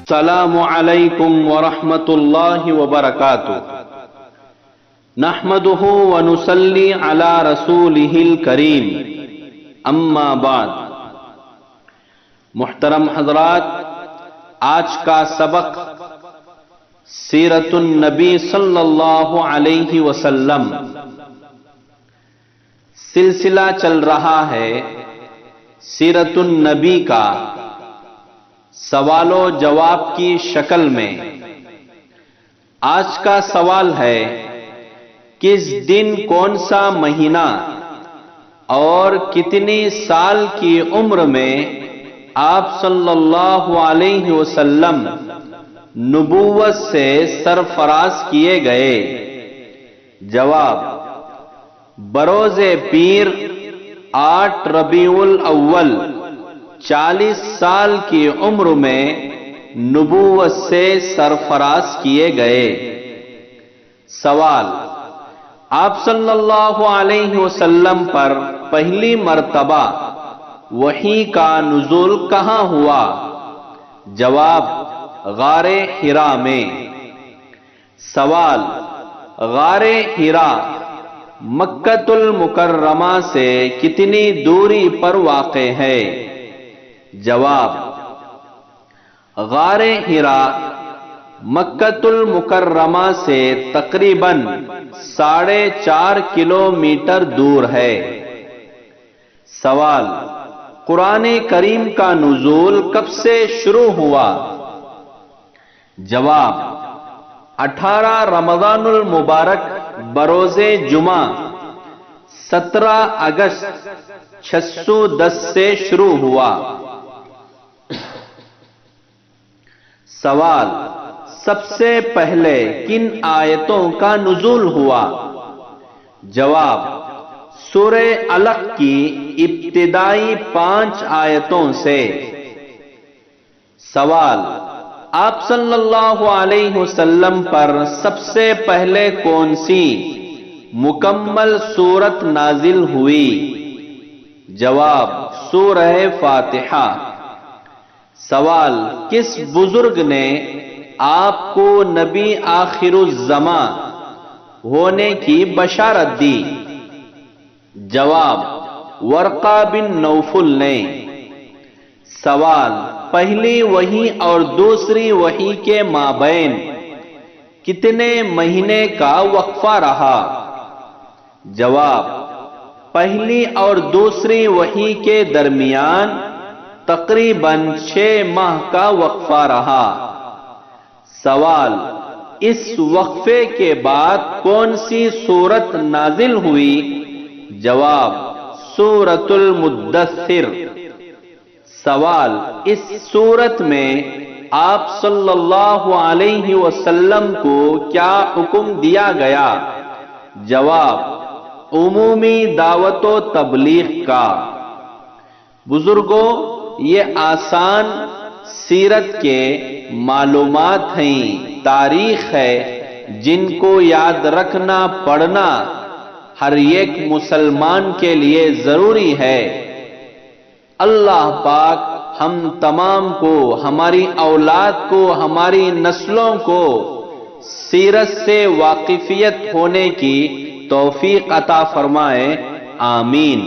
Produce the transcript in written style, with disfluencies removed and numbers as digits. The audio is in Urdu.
السلام علیکم ورحمۃ اللہ وبرکاتہ نحمده ونصلی علی رسولہ الکریم اما بعد۔ محترم حضرات، آج کا سبق سیرت النبی صلی اللہ علیہ وسلم سلسلہ چل رہا ہے سیرت النبی کا سوال و جواب کی شکل میں۔ آج کا سوال ہے، کس دن کون سا مہینہ اور کتنی سال کی عمر میں آپ صلی اللہ علیہ وسلم نبوت سے سرفراز کیے گئے؟ جواب: بروز پیر 8 ربیع الاول 40 سال کی عمر میں نبوت سے سرفراز کیے گئے۔ سوال: آپ صلی اللہ علیہ وسلم پر پہلی مرتبہ وحی کا نزول کہاں ہوا؟ جواب: غار حرا میں۔ سوال: غار حرا مکۃ المکرمہ سے کتنی دوری پر واقع ہے؟ جواب: غار حرا مکۃ المکرمہ سے تقریباً 4.5 کلومیٹر دور ہے۔ سوال: قرآن کریم کا نزول کب سے شروع ہوا؟ جواب: 18 رمضان المبارک بروز جمعہ 17 اگست 610 سے شروع ہوا۔ سوال: سب سے پہلے کن آیتوں کا نزول ہوا؟ جواب: سورہ علق کی ابتدائی 5 آیتوں سے۔ سوال: آپ صلی اللہ علیہ وسلم پر سب سے پہلے کون سی مکمل سورت نازل ہوئی؟ جواب: سورہ فاتحہ۔ سوال: کس بزرگ نے آپ کو نبی آخر الزماں ہونے کی بشارت دی؟ جواب: ورقہ بن نوفل نے۔ سوال: پہلی وحی اور دوسری وحی کے مابین کتنے مہینے کا وقفہ رہا؟ جواب: پہلی اور دوسری وحی کے درمیان تقریباً 6 ماہ کا وقفہ رہا۔ سوال: اس وقفے کے بعد کون سی سورت نازل ہوئی؟ جواب: سورۃ المدثر۔ سوال: اس سورت میں آپ صلی اللہ علیہ وسلم کو کیا حکم دیا گیا؟ جواب: عمومی دعوت و تبلیغ کا۔ بزرگوں، یہ آسان سیرت کے معلومات ہیں، تاریخ ہے، جن کو یاد رکھنا پڑھنا ہر ایک مسلمان کے لیے ضروری ہے۔ اللہ پاک ہم تمام کو، ہماری اولاد کو، ہماری نسلوں کو سیرت سے واقفیت ہونے کی توفیق عطا فرمائے، آمین۔